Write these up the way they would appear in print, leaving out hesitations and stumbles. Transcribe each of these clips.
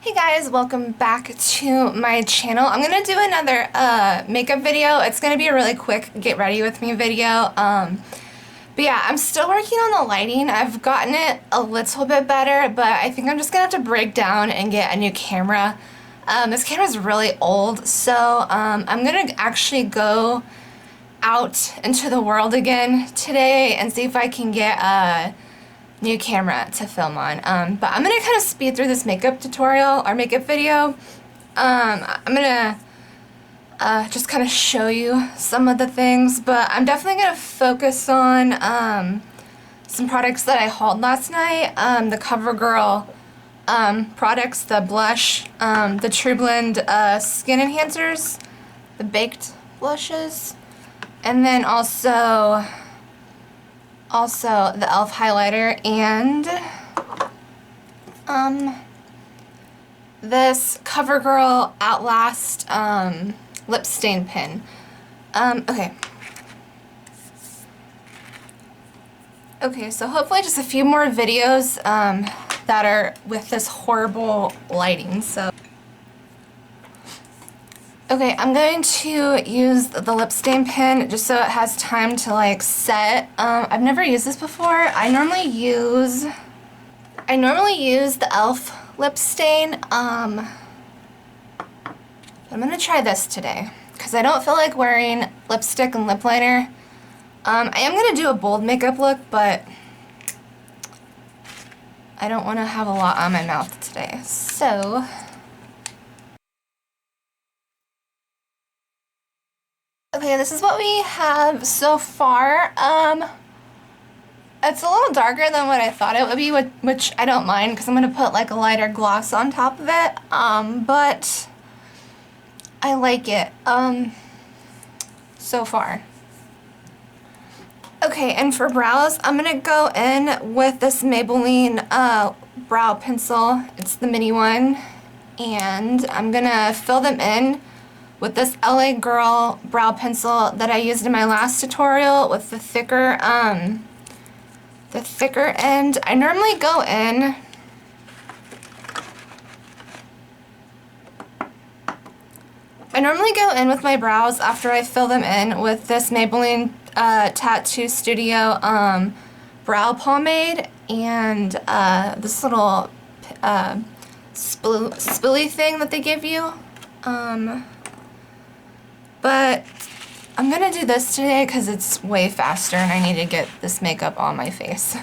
Hey guys, welcome back to my channel. I'm gonna do another makeup video. It's gonna be a really quick get ready with me video. But yeah, I'm still working on the lighting. I've gotten it a little bit better, but I think I'm just gonna have to break down and get a new camera. This camera's really old, so I'm gonna actually go out into the world again today and see if I can get a new camera to film on. But I'm gonna kind of speed through this makeup tutorial or makeup video. I'm gonna just kind of show you some of the things, but I'm definitely gonna focus on some products that I hauled last night. The CoverGirl products, the blush, the True Blend skin enhancers, the baked blushes, and then also the e.l.f. highlighter and this CoverGirl Outlast lip stain pen. Okay, so hopefully just a few more videos that are with this horrible lighting. Okay, I'm going to use the lip stain pen just so it has time to like set. I've never used this before. I normally use the e.l.f. lip stain. I'm gonna try this today because I don't feel like wearing lipstick and lip liner. I am gonna do a bold makeup look, but I don't want to have a lot on my mouth today. So. Okay, this is what we have so far. It's a little darker than what I thought it would be, which I don't mind because I'm going to put like a lighter gloss on top of it, but I like it so far. Okay, and for brows, I'm going to go in with this Maybelline brow pencil. It's the mini one, and I'm going to fill them in with this LA Girl brow pencil that I used in my last tutorial with the thicker end. I normally go in with my brows after I fill them in with this Maybelline Tattoo Studio brow pomade and this little spoolie thing that they give you. But I'm gonna do this today because it's way faster and I need to get this makeup on my face.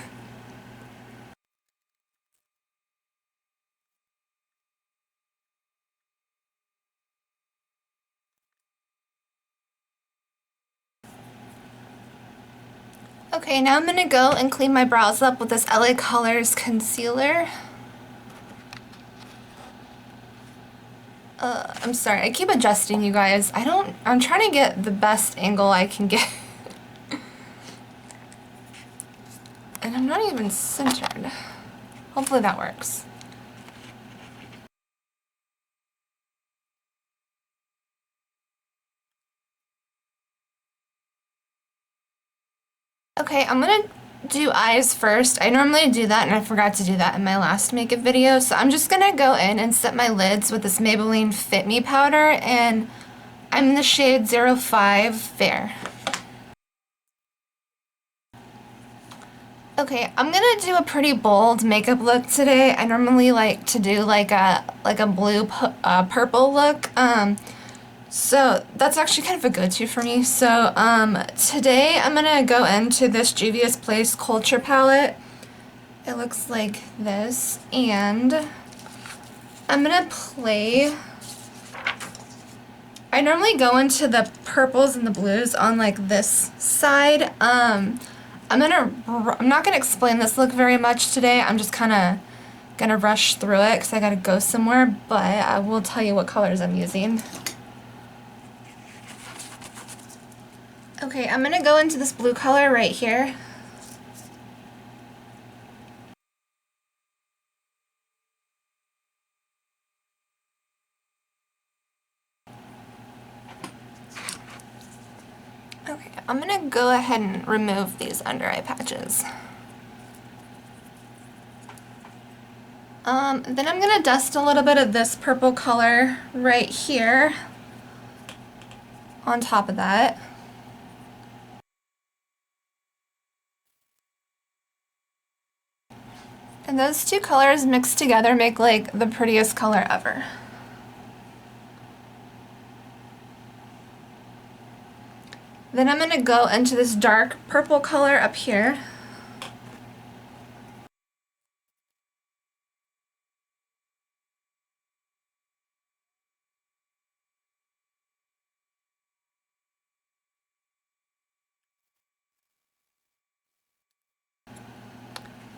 Okay, now I'm gonna go and clean my brows up with this LA Colors concealer. I'm sorry, I keep adjusting, you guys. I'm trying to get the best angle I can get. And I'm not even centered. Hopefully that works. Okay, I'm gonna do eyes first. I normally do that and I forgot to do that in my last makeup video, so I'm just gonna go in and set my lids with this Maybelline Fit Me powder, and I'm in the shade 05 Fair. Okay, I'm gonna do a pretty bold makeup look today. I normally like to do like a blue purple look. So that's actually kind of a go-to for me. So today I'm gonna go into this Juvia's Place Culture palette. It looks like this, and I'm gonna play. I normally go into the purples and the blues on like this side. I'm not gonna explain this look very much today. I'm just kind of gonna rush through it because I gotta go somewhere, but I will tell you what colors I'm using. Okay, I'm gonna go into this blue color right here. Okay, I'm gonna go ahead and remove these under eye patches. Then I'm gonna dust a little bit of this purple color right here on top of that. And those two colors mixed together make like the prettiest color ever. Then I'm gonna go into this dark purple color up here.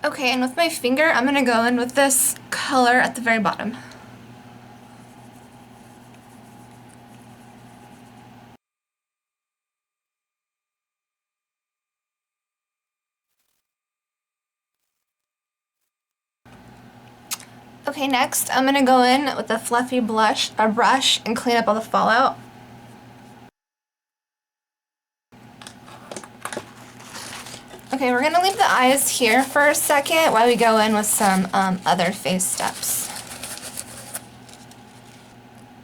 Okay, and with my finger, I'm gonna go in with this color at the very bottom. Okay, next I'm gonna go in with a fluffy brush and clean up all the fallout. Okay, we're gonna leave the eyes here for a second while we go in with some other face steps.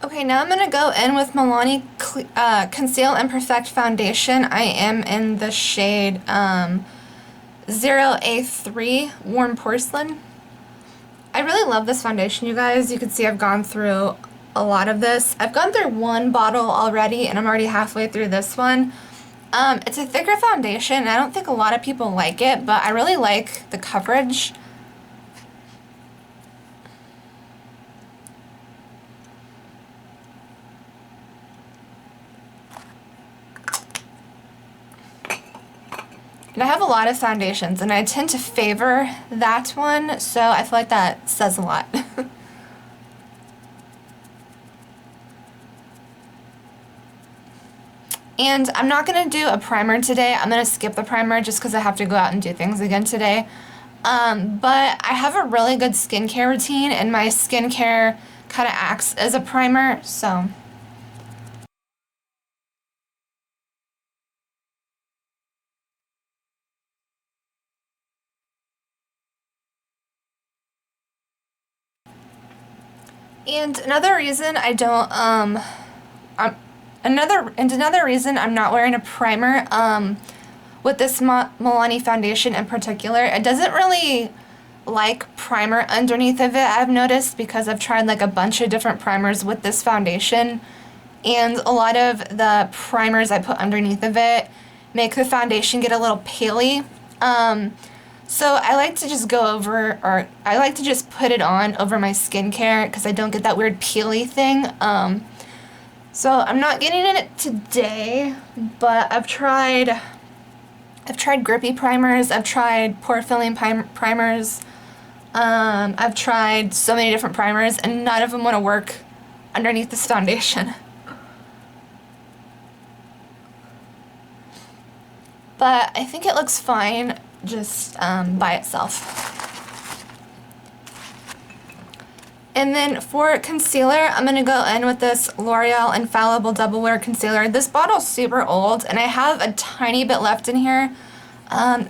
Okay, now I'm gonna go in with Milani Conceal and Perfect Foundation. I am in the shade 0A3 Warm Porcelain. I really love this foundation, you guys. You can see I've gone through a lot of this. I've gone through one bottle already, and I'm already halfway through this one. It's a thicker foundation, and I don't think a lot of people like it, but I really like the coverage. And I have a lot of foundations, and I tend to favor that one, so I feel like that says a lot. And I'm not going to do a primer today. I'm going to skip the primer just because I have to go out and do things again today. But I have a really good skincare routine, and my skincare kind of acts as a primer, so. And another reason I don't, another reason I'm not wearing a primer, with this Milani foundation in particular, it doesn't really like primer underneath of it, I've noticed, because I've tried like a bunch of different primers with this foundation, and a lot of the primers I put underneath of it make the foundation get a little paley. So I like to just go over, or I like to just put it on over my skincare because I don't get that weird peely thing. So I'm not getting it today, but I've tried grippy primers, I've tried pore filling primers, I've tried so many different primers, and none of them want to work underneath this foundation. But I think it looks fine just by itself. And then for concealer, I'm going to go in with this L'Oreal Infallible Double Wear Concealer. This bottle's super old, and I have a tiny bit left in here.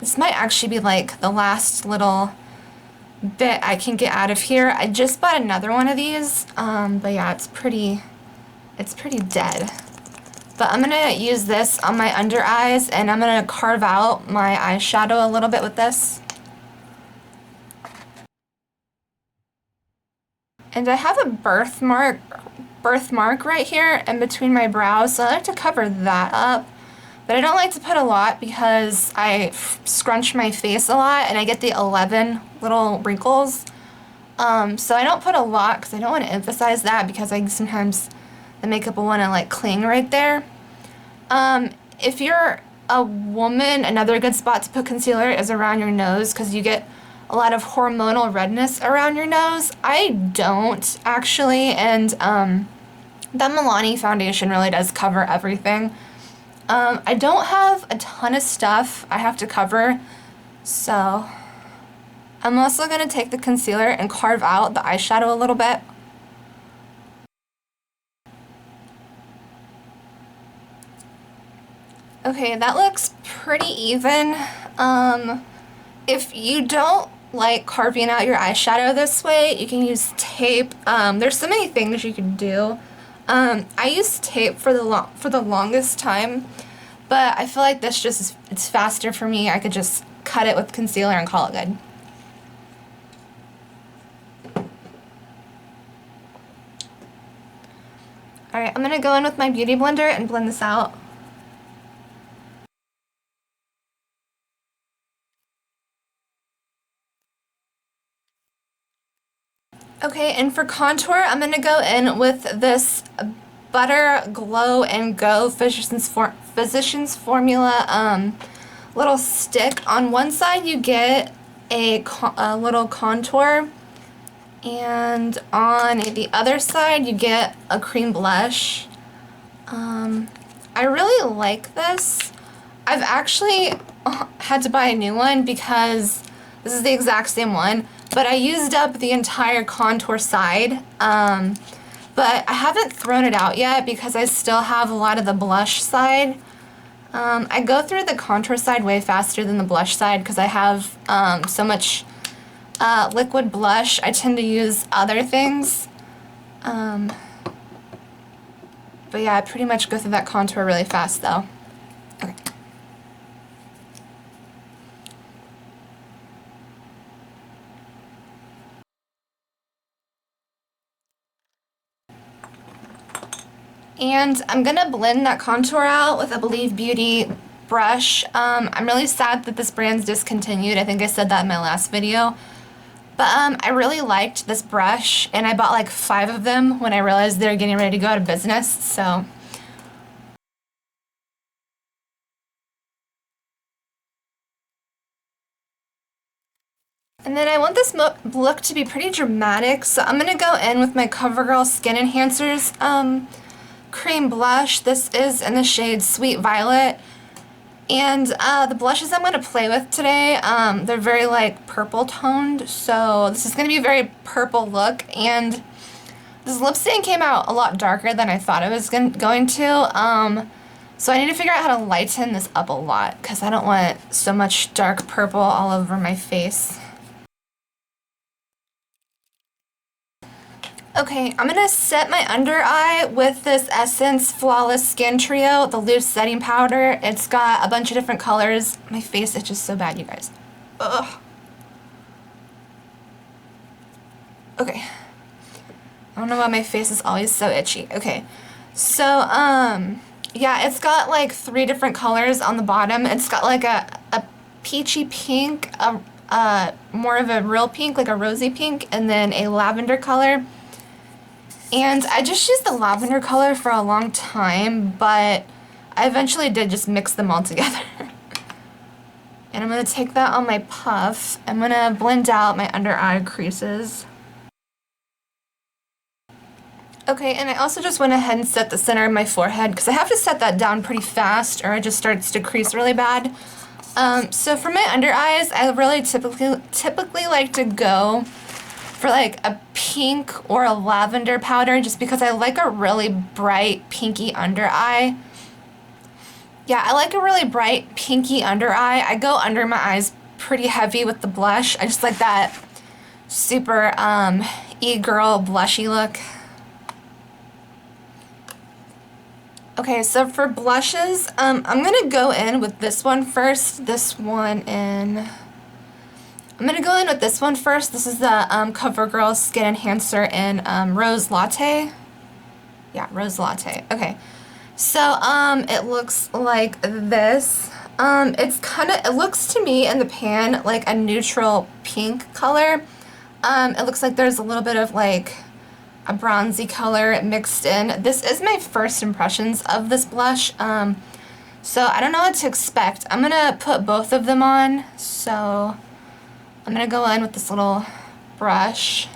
This might actually be like the last little bit I can get out of here. I just bought another one of these, but yeah, it's pretty dead. But I'm going to use this on my under eyes, and I'm going to carve out my eyeshadow a little bit with this. And I have a birthmark right here in between my brows, so I like to cover that up. But I don't like to put a lot because I scrunch my face a lot, and I get the 11 little wrinkles. So I don't put a lot because I don't want to emphasize that, because sometimes the makeup will want to like cling right there. If you're a woman, another good spot to put concealer is around your nose, because you get a lot of hormonal redness around your nose. I don't actually, and the Milani foundation really does cover everything. I don't have a ton of stuff I have to cover, so I'm also going to take the concealer and carve out the eyeshadow a little bit. Okay, that looks pretty even. If you don't like carving out your eyeshadow this way, you can use tape. There's so many things you can do. I used tape for the longest time, but I feel like this just it's faster for me. I could just cut it with concealer and call it good. Alright, I'm gonna go in with my beauty blender and blend this out. Okay, and for contour, I'm going to go in with this Butter Glow and Go Physicians Formula little stick. On one side you get a little contour, and on the other side you get a cream blush. I really like this. I've actually had to buy a new one because this is the exact same one, but I used up the entire contour side, but I haven't thrown it out yet because I still have a lot of the blush side. I go through the contour side way faster than the blush side because I have so much liquid blush. I tend to use other things. But yeah, I pretty much go through that contour really fast though. Okay. And I'm gonna blend that contour out with a Believe Beauty brush. I'm really sad that this brand's discontinued. I think I said that in my last video. But I really liked this brush, and I bought like 5 of them when I realized they were getting ready to go out of business, so. And then I want this look to be pretty dramatic, so I'm gonna go in with my CoverGirl Skin Enhancers cream blush. This is in the shade Sweet Violet. And the blushes I'm going to play with today, they're very like purple toned, so this is going to be a very purple look. And this lip stain came out a lot darker than I thought it was going to. So I need to figure out how to lighten this up a lot because I don't want so much dark purple all over my face. Okay, I'm going to set my under eye with this Essence Flawless Skin Trio, the loose setting powder. It's got a bunch of different colors. My face itches so bad, you guys. Ugh. Okay. I don't know why my face is always so itchy. Okay. So, yeah, it's got like 3 different colors on the bottom. It's got like a peachy pink, more of a real pink, like a rosy pink, and then a lavender color. And I just used the lavender color for a long time, but I eventually did just mix them all together. And I'm going to take that on my puff. I'm going to blend out my under eye creases. Okay, and I also just went ahead and set the center of my forehead because I have to set that down pretty fast or it just starts to crease really bad. So for my under eyes, I really typically like to go for like a pink or a lavender powder just because I like a really bright pinky under eye. Yeah, I like a really bright pinky under eye. I go under my eyes pretty heavy with the blush. I just like that super e-girl blushy look. Okay, so for blushes, I'm gonna go in with this one first. I'm going to go in with this one first. This is the CoverGirl Skin Enhancer in Rose Latte. Yeah, Rose Latte. Okay. So, it looks like this. It looks to me in the pan like a neutral pink color. It looks like there's a little bit of like a bronzy color mixed in. This is my first impressions of this blush. So I don't know what to expect. I'm going to put both of them on. So I'm going to go in with this little brush,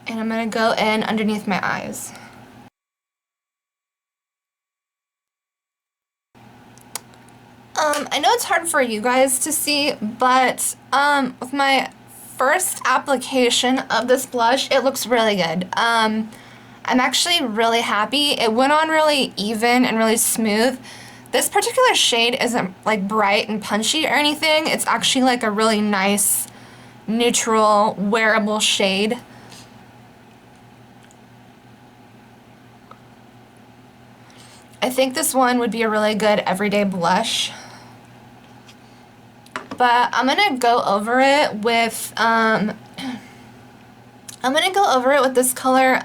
and I'm going to go in underneath my eyes. I know it's hard for you guys to see, but with my first application of this blush, it looks really good. I'm actually really happy. It went on really even and really smooth. This particular shade isn't like bright and punchy or anything. It's actually like a really nice, neutral, wearable shade. I think this one would be a really good everyday blush. But I'm gonna go over it with this color,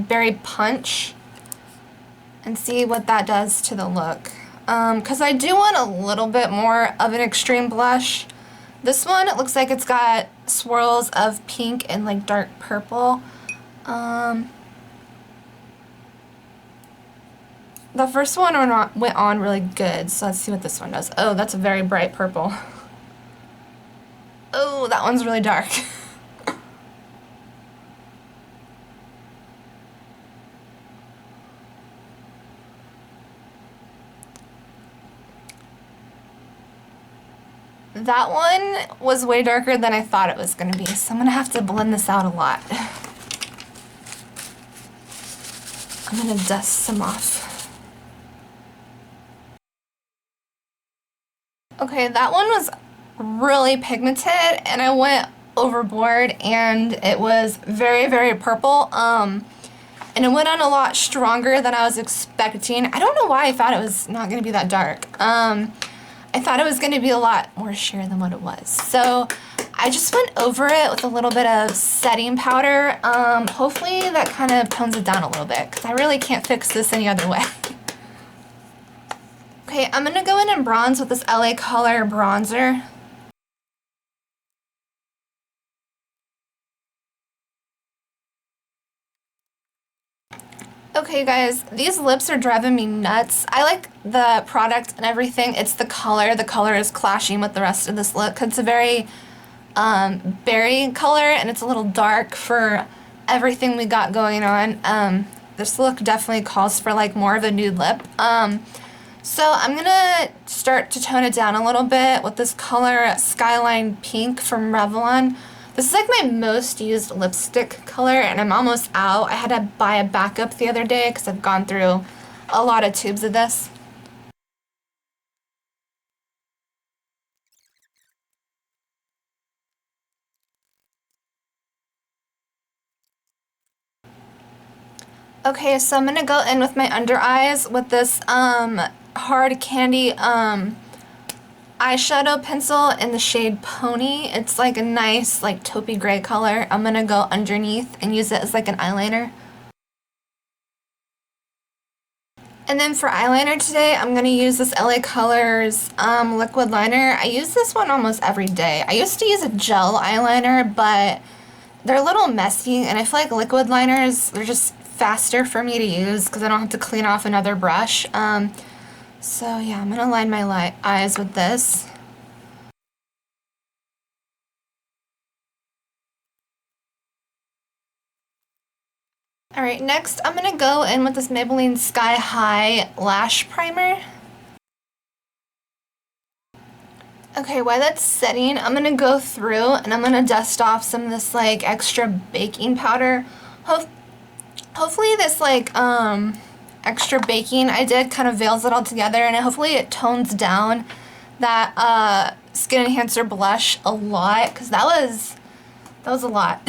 Berry Punch, and see what that does to the look. Because I do want a little bit more of an extreme blush. This one, it looks like it's got swirls of pink and like dark purple. The first one went on really good, so let's see what this one does. Oh, that's a very bright purple. Oh, that one's really dark. That one was way darker than I thought it was going to be, so I'm going to have to blend this out a lot. I'm going to dust some off. Okay, that one was really pigmented, and I went overboard, and it was very, very purple. And it went on a lot stronger than I was expecting. I don't know why I thought it was not going to be that dark. I thought it was going to be a lot more sheer than what it was. So I just went over it with a little bit of setting powder. Hopefully that kind of tones it down a little bit, because I really can't fix this any other way. Okay, I'm going to go in and bronze with this LA Color bronzer. Okay guys, these lips are driving me nuts. I like the product and everything. It's the color. The color is clashing with the rest of this look. It's a very berry color, and it's a little dark for everything we got going on. This look definitely calls for like more of a nude lip. So I'm gonna start to tone it down a little bit with this color Skyline Pink from Revlon. This is like my most used lipstick color, and I'm almost out. I had to buy a backup the other day because I've gone through a lot of tubes of this. Okay, so I'm gonna go in with my under eyes with this hard candy eyeshadow pencil in the shade Pony. It's like a nice like taupey gray color. I'm gonna go underneath and use it as like an eyeliner. And then for eyeliner today, I'm gonna use this LA Colors liquid liner. I use this one almost every day. I used to use a gel eyeliner, but they're a little messy, and I feel like liquid liners, they're just faster for me to use because I don't have to clean off another brush. So yeah, I'm gonna line my eyes with this. Alright, next I'm gonna go in with this Maybelline Sky High Lash Primer. Okay, while that's setting, I'm gonna go through and I'm gonna dust off some of this like extra baking powder. Hopefully this like extra baking I did kind of veils it all together, and hopefully it tones down that Skin Enhancer blush a lot, because that was a lot.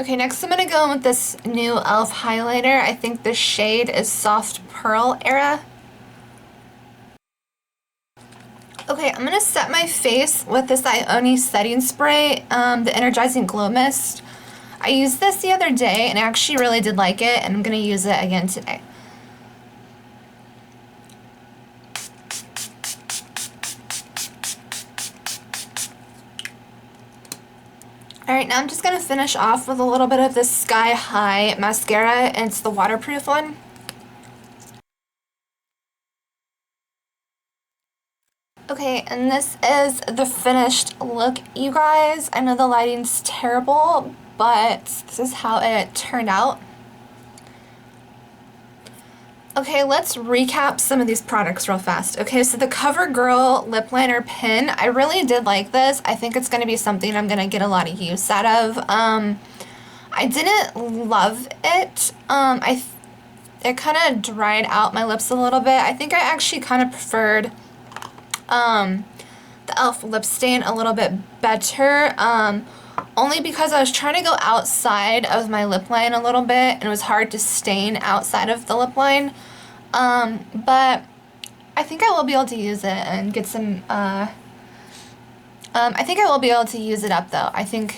Okay, next I'm going to go in with this new e.l.f. highlighter. I think the shade is Soft Pearl Era. Okay, I'm going to set my face with this Ioni setting spray, the Energizing Glow Mist. I used this the other day, and I actually really did like it, and I'm going to use it again today. Alright, now I'm just going to finish off with a little bit of this Sky High mascara, and it's the waterproof one. Okay, and this is the finished look, you guys. I know the lighting's terrible, but this is how it turned out. Okay, let's recap some of these products real fast. Okay, so the CoverGirl Lip Liner Pen, I really did like this. I think it's going to be something I'm going to get a lot of use out of. I didn't love it. it kind of dried out my lips a little bit. I think I actually kind of preferred the e.l.f. lip stain a little bit better, only because I was trying to go outside of my lip line a little bit, and it was hard to stain outside of the lip line, but I think I will be able to use it and get some, I think I will be able to use it up though. I think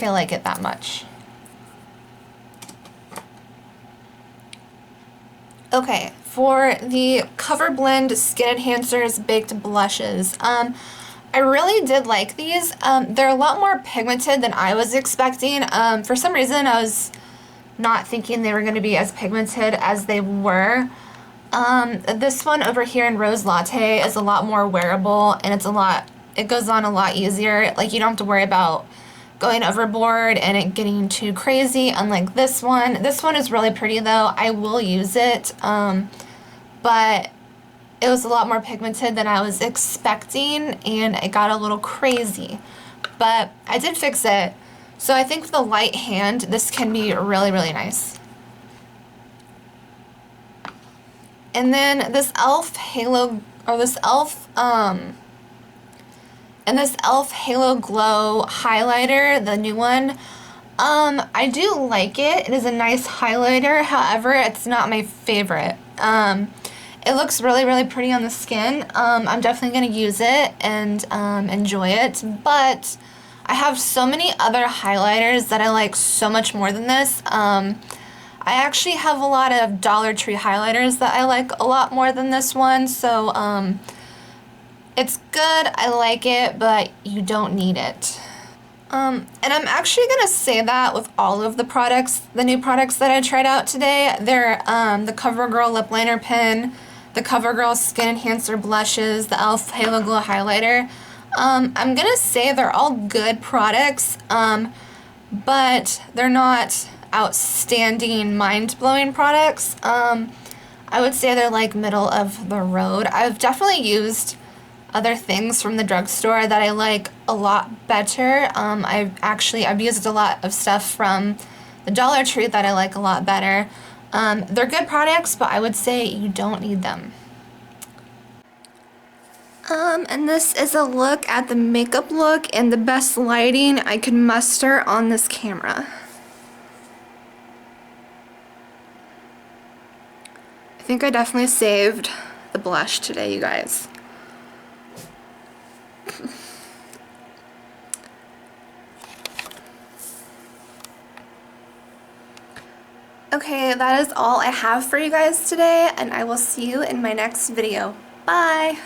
I like it that much. Okay, for the Cover Blend Skin Enhancers Baked Blushes, I really did like these. They're a lot more pigmented than I was expecting. For some reason, I was not thinking they were going to be as pigmented as they were. This one over here in Rose Latte is a lot more wearable, and it goes on a lot easier. Like, you don't have to worry about going overboard and it getting too crazy, unlike this one. This one is really pretty though. I will use it, but it was a lot more pigmented than I was expecting, and it got a little crazy. But I did fix it, so I think with a light hand, this can be really, really nice. And then this e.l.f. Halo, or this e.l.f. And this e.l.f. Halo Glow highlighter, the new one, I do like it. It is a nice highlighter, however, it's not my favorite. It looks really, really pretty on the skin. I'm definitely going to use it and enjoy it, but I have so many other highlighters that I like so much more than this. I actually have a lot of Dollar Tree highlighters that I like a lot more than this one, so it's good, I like it, but you don't need it. And I'm actually going to say that with all of the products, the new products that I tried out today. They're the CoverGirl Lip Liner Pen, the CoverGirl Skin Enhancer Blushes, the e.l.f. Halo Glow Highlighter. I'm going to say they're all good products, but they're not outstanding, mind-blowing products. I would say they're like middle of the road. I've definitely used other things from the drugstore that I like a lot better. I've used a lot of stuff from the Dollar Tree that I like a lot better. They're good products, but I would say you don't need them. And this is a look at the makeup look and the best lighting I could muster on this camera. I think I definitely saved the blush today, you guys. Okay, that is all I have for you guys today, and I will see you in my next video. Bye!